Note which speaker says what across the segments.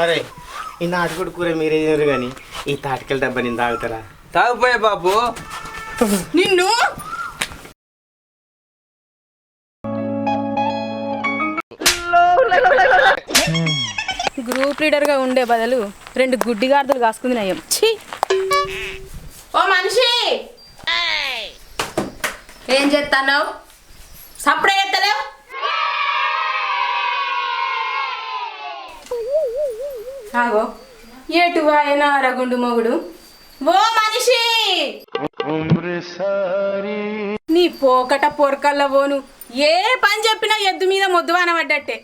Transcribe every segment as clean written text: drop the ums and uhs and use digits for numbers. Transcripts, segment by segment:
Speaker 1: అరే ఈ నాటుకోడి కూర మీరే తినరు కానీ ఈ తాటికల డబ్బా నేను తాగుతారా?
Speaker 2: తాగిపోయా బాబు.
Speaker 3: నిన్ను గ్రూప్ లీడర్గా ఉండే బదులు 2 గుడ్డిగార్దులు కాసుకుంది నయం. ఛీ! ఓ మనిషి, ఏం చేస్తాను? సప్పుడే ఎత్తలేవు. ఆగో ఏటు ఆయన అరగుండు మొగుడు. ఓ మనిషి, నీ పోకట పొరకల్ల పోను. ఏ పని చెప్పినా ఎద్దు మీద మొద్దు అనబడ్డట్టే.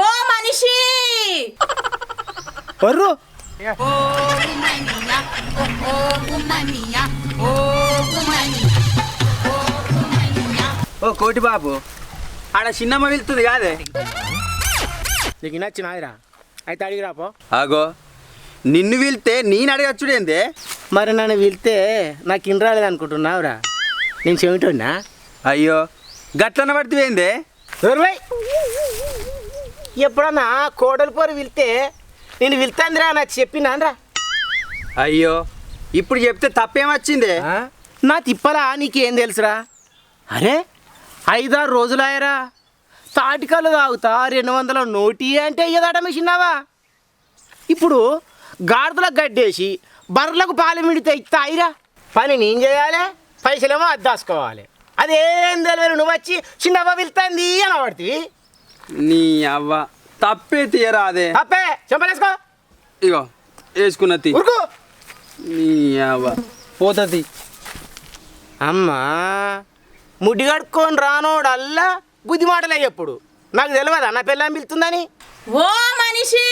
Speaker 3: ఓ మనిషి,
Speaker 2: ఓ కోటి బాబు, ఆడ చిన్నమ్మ వెళ్తుంది కాదే.
Speaker 1: నీకు నచ్చినాయిరా అయితే అడిగిరాపో.
Speaker 2: ఆగో, నిన్ను వెళ్తే నేను అడగచ్చుడేందే?
Speaker 1: మరి నన్ను వెళ్తే నాకు ఇన్ రాలేదు అనుకుంటున్నావురా? నేను చెవిటోన్నా?
Speaker 2: అయ్యో, గట్లన పడితే
Speaker 1: ఎప్పుడన్నా కోడలు పోరు వెళ్తే నేను వెళ్తాందిరా నాకు చెప్పినానరా.
Speaker 2: అయ్యో, ఇప్పుడు చెప్తే తప్పేమొచ్చిందే?
Speaker 1: నా తిప్పలా నీకేం తెలుసురా? అరే 5-6 రోజులాయరా తాటికలు తాగుతా 200 నోటి అంటే ఇయ్యదట మిషన్నావా? ఇప్పుడు గాడిదలకు గడ్డేసి బర్రెలకు పాలు మిడితే ఇస్తాయిరా. పని నేను చేయాలి, పైసలేమో అద్దాసుకోవాలి. అదేం తెలియదు నువ్వు వచ్చి చిన్నవ్వ వెళ్తాంది అని పడుతుంది.
Speaker 2: నీ అవ్వ తప్పే తీయరా? అదే
Speaker 1: తప్పే చెంపలేసుకో.
Speaker 2: ఇగో వేసుకున్నది
Speaker 1: ఉరుకు.
Speaker 2: నీ అవ్వ పోతుంది.
Speaker 1: అమ్మా ముడ్డి కడుక్కొని రానోడల్లా బుద్ధి మాటలే ఎప్పుడు. నాకు తెలియదా నా పిల్లని పిలుతుందని?
Speaker 3: ఓ మనిషి,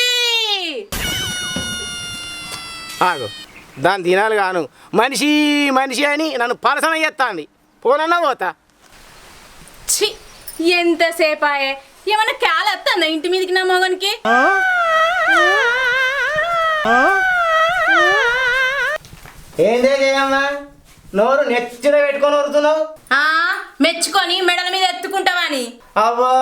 Speaker 1: ఆగు, దాన్ని తినాలి గాను మనిషి మనిషి అని నన్ను పలసన చేస్తాంది. పోనన్నా పోతా.
Speaker 3: ఛీ! ఎంతసేపాయే, ఏమన్నా క్యాల వస్తుందా ఇంటి మీదకి నా మోగనికి?
Speaker 1: ఏందే చేయమ్మా, నోరు నెత్తిన పెట్టుకొని వరుతున్నావు?
Speaker 3: మెచ్చుకొని మెడల మీద ఎత్తుకుంటావని.
Speaker 1: అవ్వా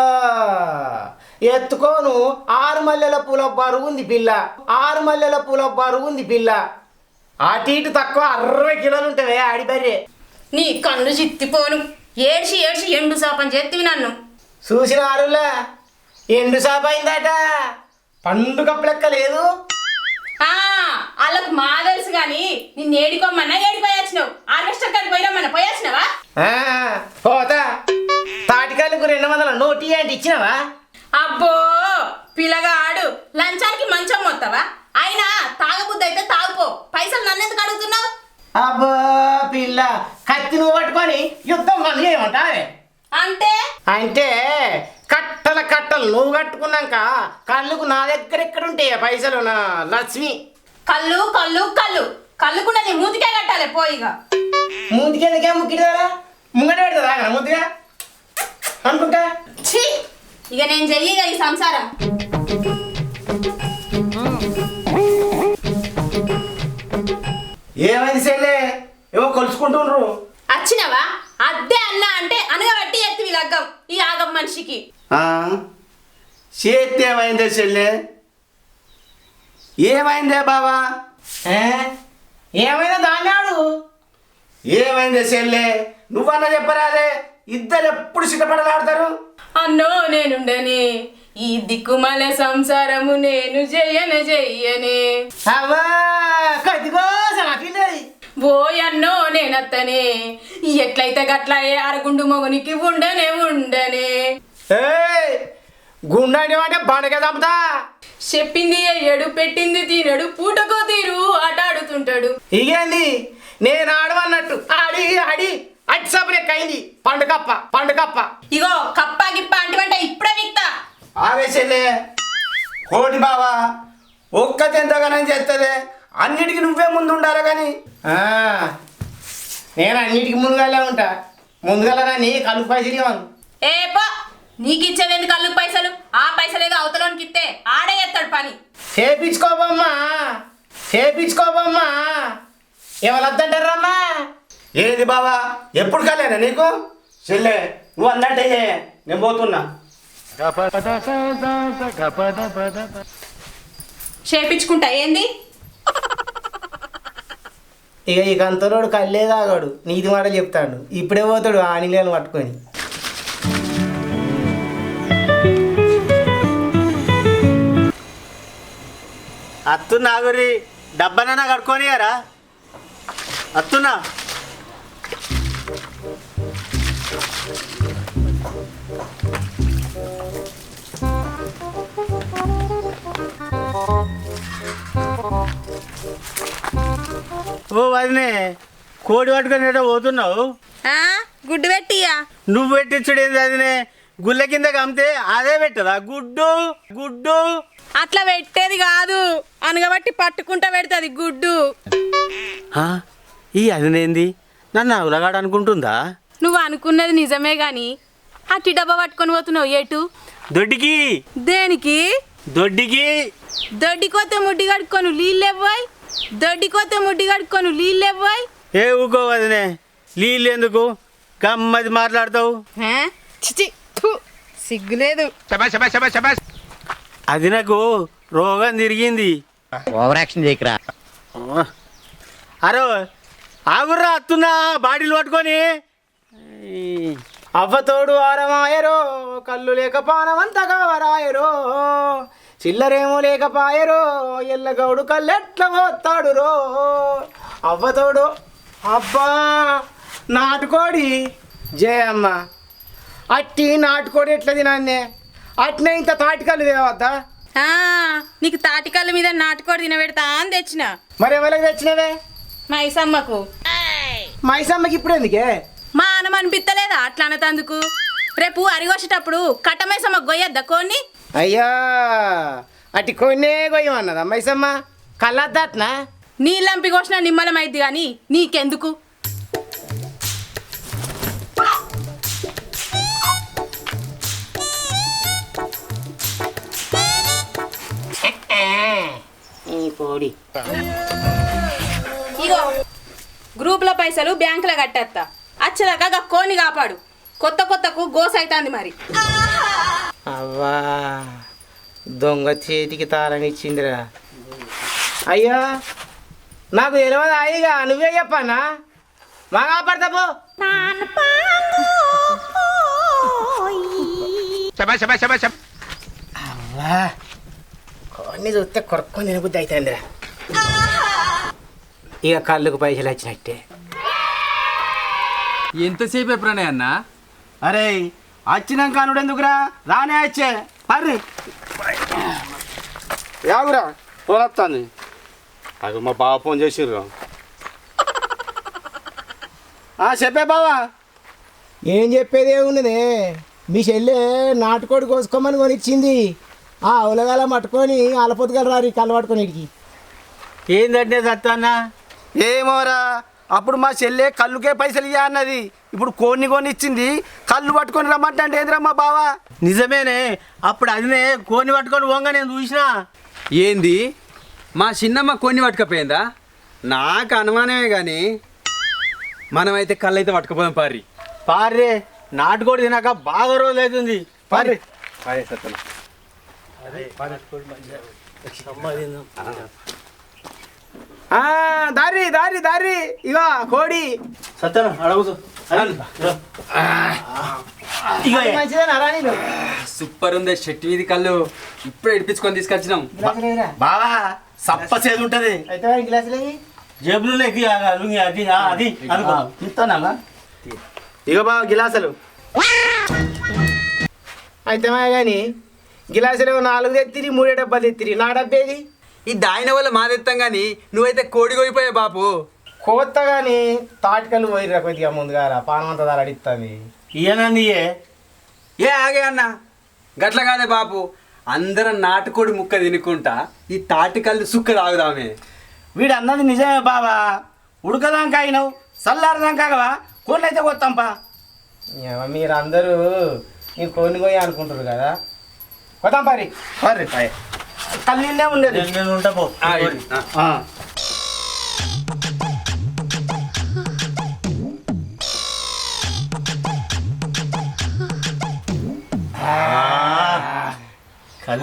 Speaker 1: ఎత్తుకోను. 6 మల్లెల పూల బరువుంది పిల్ల, 6 మల్లెల పూల బరువుంది పిల్ల. అటు ఇటు తక్కువ 60 కిలోలు ఉంటావే ఆడిబర్రే.
Speaker 3: నీ కన్ను చిత్తిపోను. ఏడ్చి ఏడ్చి ఎండు సాపని చేతివి నన్ను.
Speaker 1: చూసిన ఆరులా ఎండు సాప అయిందట, పండు కప్పు లెక్క లేదు.
Speaker 3: వాళ్ళకు మా తెలుసు కానీ నిన్ను ఏడుకోమన్నా ఏడిపోయాచ్చినావు. ఆర్కెస్ట్రా కాడికి పోయిరమ్మన్నా పోయాచ్చినావా?
Speaker 1: పోతా. తాటికాయలకు 200 నోటి అంటే ఇచ్చినావా?
Speaker 3: అబ్బో పిల్లగాడు, లంచానికి మంచం మొత్తవా? అయినా తాగబుద్ధి అయితే తాగుపో, పైసలు నన్నెందుకు అడుగుతున్నావు?
Speaker 1: అబ్బా పిల్ల, కత్తి నువ్వు పట్టుకొని యుద్ధం పనులు చేయమంటావే? అంటే కట్టల కట్టలు నువ్వు కట్టుకున్నాక కళ్ళుకు నా దగ్గర ఎక్కడుంటాయి పైసలు? నా లక్ష్మి.
Speaker 3: కళ్ళు కళ్ళు కళ్ళు కళ్ళుకుండా నీ మూతికే కట్టాలి పోయిగా.
Speaker 1: మూతికేందుకే ముక్కిదా? ముంగట పెడతా ముద్దుగా అనుకుంటా.
Speaker 3: ఛీ! ఇక నేను చెయ్యిగా ఈ సంసారం.
Speaker 1: ఏమైంది చెల్లె? ఏమో కొలుసుకుంటుండ్రు.
Speaker 3: వచ్చినవా? అద్దే అన్నా అంటే అనగబట్టి ఎత్తివి లగ్గం ఈ ఆగం మనిషికి.
Speaker 1: చేతి ఏమైందే చెల్లె? ఏమైందే బావా? ఏమైందో దాన్నాడు. ఏమైందే చెల్లె? నువ్వన్నా చెప్పరాదే, ఇద్దరు ఎప్పుడు సిద్ధపడలాడతారు.
Speaker 3: అన్నో నేనుండని ఈ దిక్కుమాల సంసారము నేను చెయ్యనే.
Speaker 1: అవా కదిగోసా పిల్లది.
Speaker 3: ఓయన్నో నేనత్తనే ఎట్లయితే గట్లయే అరగుండు మొగునికి ఉండనే.
Speaker 1: గుండండి అంటే బండకే చంపుతా.
Speaker 3: చెప్పింది ఏడు పెట్టింది తినడు, పూటకో తీరు ఆట ఆడుతుంటాడు.
Speaker 1: ఇగేంది నేను ఆడవన్నట్టు ఆడి ఆడి అట్టి సపరేకైంది. పండుకప్ప
Speaker 3: ఇగో కప్ప గిప్ప అంటే ఇప్పుడే విక్తా.
Speaker 1: ఆవేశలే కోటి బావా, ఒక్కటి ఎంతగానని చేస్తుంది. అన్నిటికీ నువ్వే ముందు ఉండాలి కానీ నేను అన్నిటికీ ముందుగానే ఉంటా. ముందుగా నీ కలుపు పైసలు ఇవ్వను.
Speaker 3: ఏపో నీకు ఇచ్చేది కళ్ళు పైసలు? ఆ పైసలేదో అవతలోనికి ఇస్తే ఆడే చేస్తాడు పని.
Speaker 1: చేపించుకోబమ్మా ఎవరొద్దంటారమ్మా? ఏది బావా, ఎప్పుడు కలేనా నీకు? చెల్లె నువ్వు అన్నట్టే నేను పోతున్నా.
Speaker 3: చేపించుకుంటా ఏంది
Speaker 1: ఇక ఈ కంతలోడు కళ్ళే తాగాడు నీతి మాట చెప్తాడు ఇప్పుడే పోతాడు ఆ నీళ్ళని పట్టుకొని.
Speaker 4: అత్తున్నా గురి డబ్బనన్నా కట్టుకోనియారా అత్తున్నా. ఓ వదినే కోడి పట్టుకొని ఏటో పోతున్నావు?
Speaker 3: గుడ్డు పెట్టియా
Speaker 4: నువ్వు పెట్టించుడు ఏంది వదినే? గుళ్ళ కింద కమ్మితే అదే పెట్టదా గుడ్డు గుడ్డు?
Speaker 3: అట్లా పెట్టేది కాదు అనగబట్టి పట్టుకుంటా పెడుతుంది గుడ్డు.
Speaker 4: ఈ అదినేంది నన్ను అవలగాడు అనుకుంటుందా?
Speaker 3: నువ్వు అనుకున్నది నిజమే గాని అట్టి డబ్బా పట్టుకొని పోతున్నావు ఏటు?
Speaker 4: దొడ్డికి.
Speaker 3: దేనికి?
Speaker 4: దొడ్డికి.
Speaker 3: దొడ్డికోతే ముడ్డి కడుక్కొను నీళ్ళెవ్వాయి, దొడ్డికోతే ముడ్డి కడుక్కొను నీళ్ళెవ్వాయి.
Speaker 4: ఏ ఊకో వదినే నీళ్ళు ఎందుకు గమ్మది మాట్లాడతావు?
Speaker 3: చిచి సిగ్గులేదు.
Speaker 4: అది నాకు రోగం తిరిగింది.
Speaker 5: ఓవర్ యాక్షన్ చేయకరా.
Speaker 4: అరే ఆగుర్రా అత్తున్నా బాడీలు పట్టుకొని.
Speaker 1: అవ్వతోడు ఆరమాయరో కళ్ళు లేక పానమంతగా వరాయరో చిల్లరేమో లేకపాయరో ఎల్లగౌడు కళ్ళెట్ల పోతాడు రో. అవ్వతోడు అబ్బా నాటుకోడి జయమ్మ అట్టి నాటుకోడి ఎట్లా తినాన్నే అట్నే ఇంత తాటికల్లు తేవద్దా?
Speaker 3: నీకు తాటికల్ల మీద నాటుకోడి తినబెడతా అని తెచ్చిన.
Speaker 1: మరి ఎవరికి తెచ్చినవే?
Speaker 3: మైసమ్మకు.
Speaker 1: మైసమ్మకి ఇప్పుడు ఎందుకే?
Speaker 3: మా అన్నం అనిపిస్తలేదా అట్లా అన్నతందుకు? రేపు అరిగొచ్చేటప్పుడు కట్టమైసమ్మకు గొయ్యద్దా కొన్ని?
Speaker 1: అయ్యా అట్టి కొన్నే కొయ్యమన్నదా మైసమ్మ? కళ్ళద్దాట్నా?
Speaker 3: నీళ్ళంపి కోసిన నిమ్మలం అయింది కానీ నీకెందుకు?
Speaker 1: పోడి
Speaker 3: ఇగో గ్రూప్లో పైసలు బ్యాంకులో కట్టేస్తా. అచ్చదాకా కోని కాపాడు. కొత్త కొత్తకు గోస అవుతుంది మరి.
Speaker 1: అవ్వా దొంగ చేతికి తాళం ఇచ్చిందిరా. అయ్యా నాకు తెలియదు అయ్యగా నువ్వే చెప్పన్నా మా కాపాడతాపో. అవ్వా కొన్ని చూస్తే కొరక్కొని తినబుద్ధి అవుతుందిరా. ఇక కళ్ళుకు పైసలు వచ్చినట్టే.
Speaker 2: ఎంతసేపు ఎప్పుడనే అన్న?
Speaker 1: అరే వచ్చినాక అనుడు ఎందుకురా రానే వచ్చే పర్రి
Speaker 4: యాగురా ఫోన్ వస్తుంది. అది మా బావ ఫోన్ చేసిర్రు. చెప్పే బావా.
Speaker 1: ఏం చెప్పేది ఏమున్నదే మీ చెల్లె నాటుకోడి కోసుకోమని కొనిచ్చింది. ఆ ఉలగాల పట్టుకొని అలపొద్దుగల రారి కళ్ళు పట్టుకొని ఇడికి.
Speaker 4: ఏందంటే సత్తాన్నా? ఏమోరా అప్పుడు మా చెల్లె కళ్ళుకే పైసలు ఇయ్య అన్నది. ఇప్పుడు కోన్ని ఇచ్చింది కళ్ళు పట్టుకొని రమ్మంటే అంటే ఏందిరా మా బావ? నిజమేనే అప్పుడు అదినే కోన్ని పట్టుకొని పోంగా నేను చూసినా.
Speaker 2: ఏంది మా చిన్నమ్మ కొన్ని పట్టుకపోయిందా? నాకు అనుమానమే కానీ మనమైతే కళ్ళైతే పట్టుకుపోదాం పారి.
Speaker 4: పార్రే నాటుకోడి తినాక బాగా రోజులు అవుతుంది. పార్రి
Speaker 1: దారి దారి దారి ఇగో కోడి
Speaker 4: సత్యన అడుగుతూ
Speaker 1: మంచిదేనా రా నీళ్ళు?
Speaker 2: సూపర్ ఉంది షెట్టి వీధి కళ్ళు. ఇప్పుడు ఇడిపించుకొని తీసుకొచ్చినాం.
Speaker 4: బావా సప్ప చేదు ఉంటది.
Speaker 1: అయితే గ్లాసులు
Speaker 4: జేబులు అది అది అది అనుకో ఇస్తానా? ఇక బావ గిలాసులు
Speaker 1: అయితే కానీ గిలాసులు 4 తెత్తిరి 3 డబ్బాలు తెత్తిరి. నా డబ్బేది?
Speaker 2: ఈ దాయిన వల్ల మాదెత్తాం కానీ నువ్వైతే కోడి కోయిపోయావు బాపు.
Speaker 1: కోత్త కానీ తాటికలు పోయిరా కొద్దిగా ముందుగా పానమంత ధర అడిస్తుంది.
Speaker 4: ఇయనండి
Speaker 2: ఏ ఆగే అన్న గట్ల కాదే బాపు. అందరం నాటుకోడి ముక్క తినుకుంటా ఈ తాటికల్లు సుక్క తాగుదామే.
Speaker 1: వీడు అన్నది నిజమే బాబా. ఉడకదాకా అయినావు చల్లారదాకావా కోళ్ళు అయితే కొత్తాంపా. మీరు అందరూ నేను కొన్ని పోయి అనుకుంటారు కదా. కొత్తాం పరి పర్రి కళ్ళీళ్ళే ఉండేది
Speaker 4: నేను ఉంటా పో.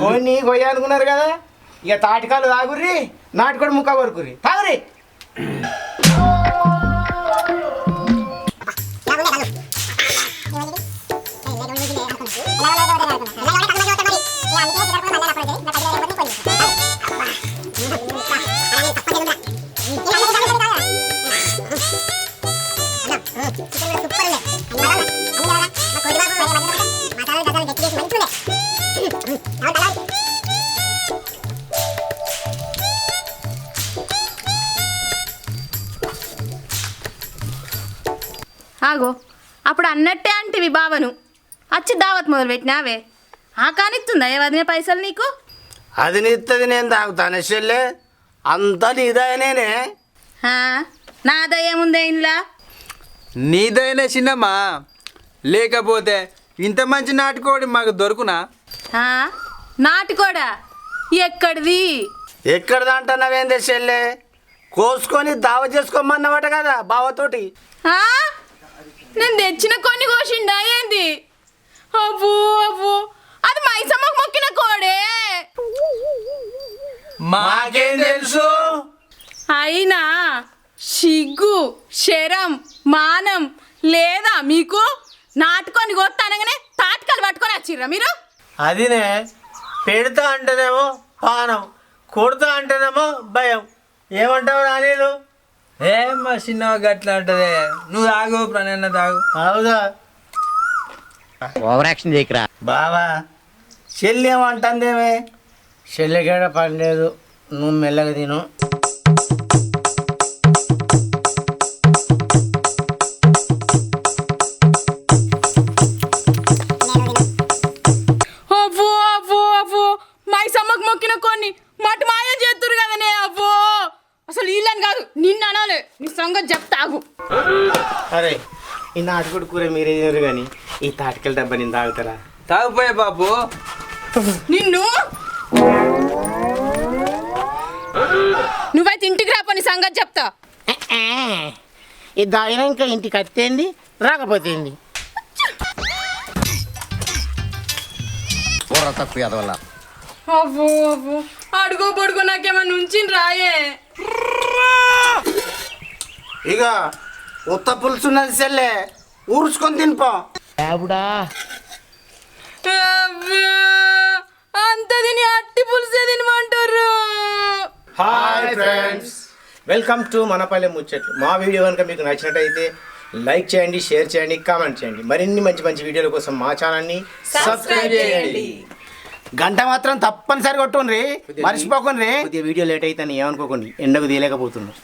Speaker 1: కొన్ని కొయ్య అనుకున్నారు కదా ఇక తాటికాలు తాగుర్రి నాటుకోడి ముక్క కొరుకుర్రి తాగురి.
Speaker 3: ఆగో అప్పుడు అన్నట్టే అంటివి బావను వచ్చి దావత్ మొదలు పెట్టినావే ఆ కానిస్తుందా ఏ వదిన పైసలు నీకు?
Speaker 4: అది నిత్తది నేను తాగుతాను చెల్లె, అంతా నీదనేనే.
Speaker 3: ఆ, నాదయ్యేముందే ఇంట్లో
Speaker 2: నీదైనా చిన్నమ్మా, లేకపోతే ఇంత మంచి నాటుకోడి మాకు దొరుకునా?
Speaker 3: నాటుకోడా ఎక్కడిది?
Speaker 4: ఎక్కడదా అంటున్నావేందే చెల్లె, కోసుకొని దావ చేసుకోమన్నమాట కదా బావతోటి.
Speaker 3: ఆ? నేను తెచ్చిన కొన్ని కోసిండా ఏంది? అవ్వు అవ్వు అది మైసమ్మకు మొక్కిన కోడే.
Speaker 2: మాకేం తెలుసు?
Speaker 3: అయినా సిగ్గు శరం మానం లేదా మీకు? నాటుకొని కొత్తానగానే తాటికలు పట్టుకొని వచ్చిర్రా మీరు?
Speaker 4: అదినే, పెడతా అంటేనేమో పానం, కొడతా అంటేనేమో భయం. ఏమంటావు రానీలు?
Speaker 2: ఏ మా చిన్న గట్లా అంటదే, నువ్వు తాగు ప్రణయన్న తాగు.
Speaker 4: అవుదా
Speaker 5: ఓవర్ యాక్షన్ చేయకురా.
Speaker 4: బావా చెల్లి ఏమంటుందేమే?
Speaker 1: చెల్లెకేడ పని లేదు, నువ్వు మెల్లగా తిను.
Speaker 3: అవ్వో అవ్వో అవ్వో మైసమ్మకు మొక్కిన కొన్ని మటు మాయం చేస్తురు కదనే. అవ్వో అసలు వీళ్ళని కాదు నిన్ను అనాలి, నీ సంగతి చెప్తాగు.
Speaker 1: అరే ఈ నాటుకోడి కూర మీరే తినరు కానీ ఈ తాటికల డబ్బా నేను తాగుతారా?
Speaker 2: తాగుపోయే బాబు.
Speaker 3: నిన్ను నువ్వైతే ఇంటికి రాపని సంగతి చెప్తా.
Speaker 1: ఇది తాగినా ఇంకా ఇంటికి అత్తేంది రాకపోతేంది.
Speaker 5: కూర తక్కువ ఎదవల్ల.
Speaker 3: అవ్వో అవ్వో అడుగో పొడుగో నాకేమన్నా ఉంచింది రాయే.
Speaker 4: ఇక ఉత్త పులుసున్నది చెల్లె, ఊర్చుకొని తినిపో.
Speaker 1: దేవుడా
Speaker 3: అవ్వా, అంత తిని అట్టి పులుసే తినమంటారు.
Speaker 1: హాయ్ ఫ్రెండ్స్, వెల్కమ్ టు మనపల్లె ముచ్చట్లు. మా వీడియో కనుక మీకు నచ్చినట్టయితే లైక్ చేయండి, షేర్ చేయండి, కామెంట్ చేయండి. మరిన్ని మంచి మంచి వీడియోల కోసం మా ఛానల్ని సబ్స్క్రైబ్ చేయండి. గంట మాత్రం తప్పనిసరి కొట్టుండ్రి, మర్చిపోకండి. కొద్దిగా వీడియో లేట్ అయితే ఏమనుకోకండి, ఎండకు తీయలేకపోతున్నాం.